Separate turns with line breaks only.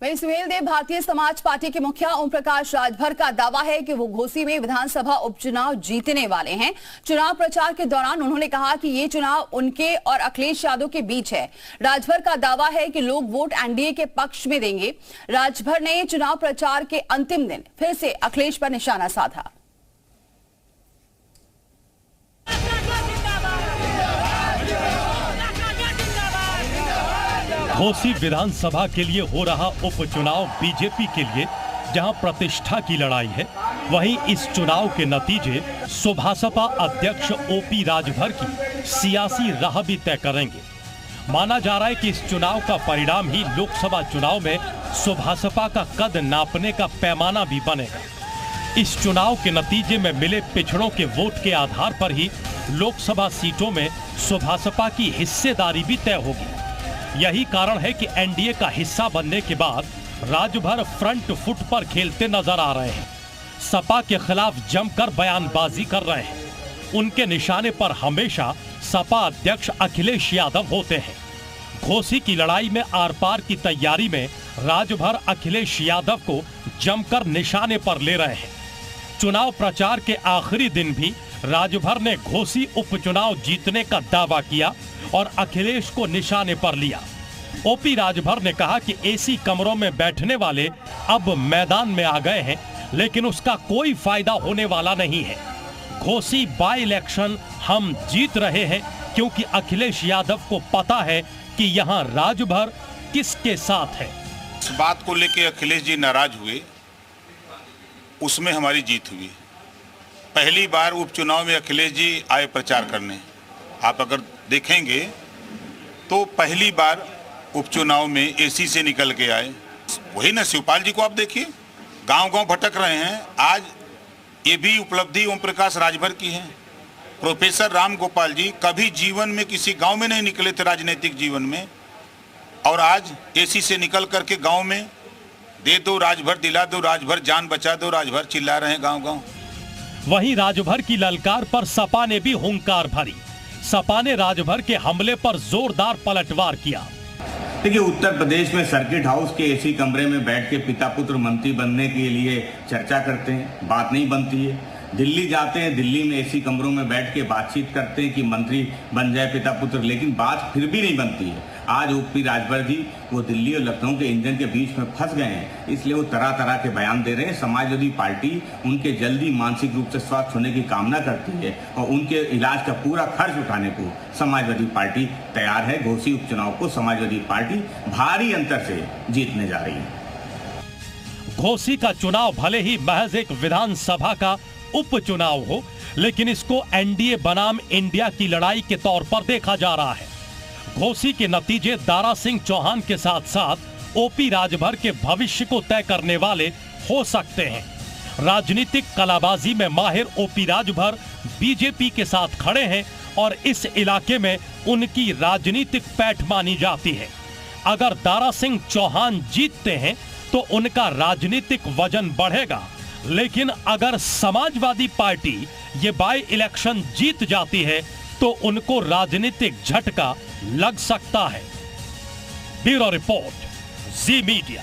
वहीं सुहेल देव भारतीय समाज पार्टी के मुखिया ओम प्रकाश राजभर का दावा है कि वो घोसी में विधानसभा उपचुनाव जीतने वाले हैं। चुनाव प्रचार के दौरान उन्होंने कहा कि ये चुनाव उनके और अखिलेश यादव के बीच है। राजभर का दावा है कि लोग वोट एनडीए के पक्ष में देंगे। राजभर ने चुनाव प्रचार के अंतिम दिन फिर से अखिलेश पर निशाना साधा।
घोसी विधानसभा के लिए हो रहा उपचुनाव बीजेपी के लिए जहां प्रतिष्ठा की लड़ाई है, वहीं इस चुनाव के नतीजे सुभासपा अध्यक्ष ओपी राजभर की सियासी राह भी तय करेंगे। माना जा रहा है कि इस चुनाव का परिणाम ही लोकसभा चुनाव में सुभासपा का कद नापने का पैमाना भी बनेगा। इस चुनाव के नतीजे में मिले पिछड़ों के वोट के आधार पर ही लोकसभा सीटों में सुभासपा की हिस्सेदारी भी तय होगी। यही कारण है कि एनडीए का हिस्सा बनने के बाद राजभर फ्रंट फुट पर खेलते नजर आ रहे हैं। सपा के खिलाफ जमकर बयानबाजी कर रहे हैं। उनके निशाने पर हमेशा सपा अध्यक्ष अखिलेश यादव होते हैं। घोसी की लड़ाई में आर पार की तैयारी में राजभर अखिलेश यादव को जमकर निशाने पर ले रहे हैं। चुनाव प्रचार के आखिरी दिन भी राजभर ने घोसी उपचुनाव जीतने का दावा किया और अखिलेश को निशाने पर लिया। ओपी राजभर ने कहा कि एसी कमरों में बैठने वाले अब मैदान में आ गए हैं, लेकिन उसका कोई फायदा होने वाला नहीं है। घोसी बाय इलेक्शन हम जीत रहे हैं क्योंकि अखिलेश यादव को पता है कि यहां राजभर किसके साथ है।
इस बात को लेकर अखिलेश जी नाराज हुए, उसमें हमारी जीत हुई। पहली बार उपचुनाव में अखिलेश जी आए प्रचार करने। आप अगर देखेंगे तो पहली बार उपचुनाव में एसी से निकल के आए। वही ना, शिवपाल जी को आप देखिए, गांव-गांव भटक रहे हैं। आज ये भी उपलब्धि ओम प्रकाश राजभर की है। प्रोफेसर राम गोपाल जी कभी जीवन में किसी गांव में नहीं निकले थे राजनीतिक जीवन में, और आज एसी से निकल करके गांव में दे दो राजभर, दिला दो राजभर, जान बचा दो राजभर चिल्ला रहे हैं गांव-गांव।
वहीं राजभर की ललकार पर सपा ने भी हुंकार भरी। सपा ने राजभर के हमले पर जोरदार पलटवार किया।
देखिए, उत्तर प्रदेश में सर्किट हाउस के एसी कमरे में बैठ के पिता पुत्र मंत्री बनने के लिए चर्चा करते हैं, बात नहीं बनती है। दिल्ली जाते हैं, दिल्ली में एसी कमरों में बैठ के बातचीत करते हैं कि मंत्री बन जाए पिता पुत्र, लेकिन बात फिर भी नहीं बनती है। आज ओपी राजभर जी वो दिल्ली और लखनऊ के इंजन के बीच में फंस गए हैं, इसलिए वो तरह तरह के बयान दे रहे हैं। समाजवादी पार्टी उनके जल्दी मानसिक रूप से स्वस्थ होने की कामना करती है और उनके इलाज का पूरा खर्च उठाने को समाजवादी पार्टी तैयार है। घोसी उपचुनाव को समाजवादी पार्टी भारी अंतर से जीतने जा रही है।
घोसी का चुनाव भले ही महज एक विधानसभा का उपचुनाव हो, लेकिन इसको एनडीए बनाम इंडिया की लड़ाई के तौर पर देखा जा रहा है। घोसी के नतीजे दारा सिंह चौहान के साथ साथ ओपी राजभर के भविष्य को तय करने वाले हो सकते हैं। राजनीतिक कलाबाजी में माहिर ओपी राजभर बीजेपी के साथ खड़े हैं और इस इलाके में उनकी राजनीतिक पैठ मानी जाती है। अगर दारा सिंह चौहान जीतते हैं तो उनका राजनीतिक वजन बढ़ेगा, लेकिन अगर समाजवादी पार्टी ये बाय इलेक्शन जीत जाती है तो उनको राजनीतिक झटका लग सकता है। ब्यूरो रिपोर्ट, जी मीडिया।